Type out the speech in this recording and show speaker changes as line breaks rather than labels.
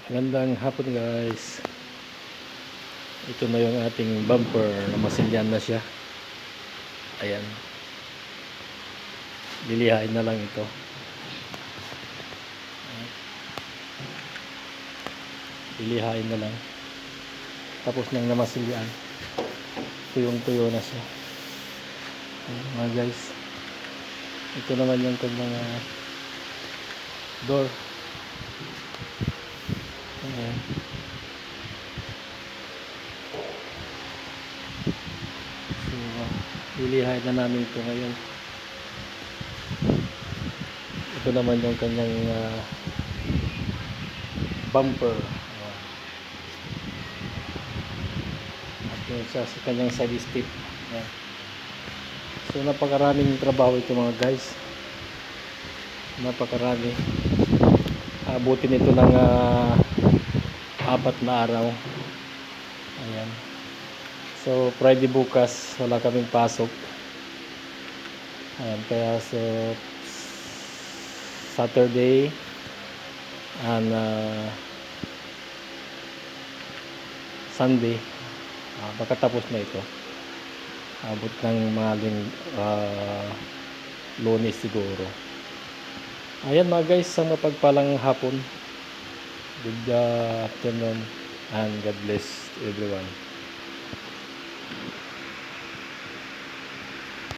Magandang hapon guys. Ito na yung ating bumper na masilyan na siya. Ayan. Lilihain na lang ito. Lilihain na lang. Tapos nang namasilyan. Tuyong-tuyo na siya. Ayan, mga guys. Ito naman yung kanyang door. Ayan. So, lilihain na namin ito ngayon. Ito naman yung kanyang bumper. At yung sa kanyang side step. Ayan. So napakaraming trabaho ito mga guys. Napakarami. Abutin ito ng 4 na araw. Ayan. So Friday bukas wala kaming pasok. Ayan, kaya so Saturday and Sunday makatapos na ito. Abot ng mga Lunes siguro. Ayan mga guys, ang mapagpalang hapon. Good afternoon and God bless everyone.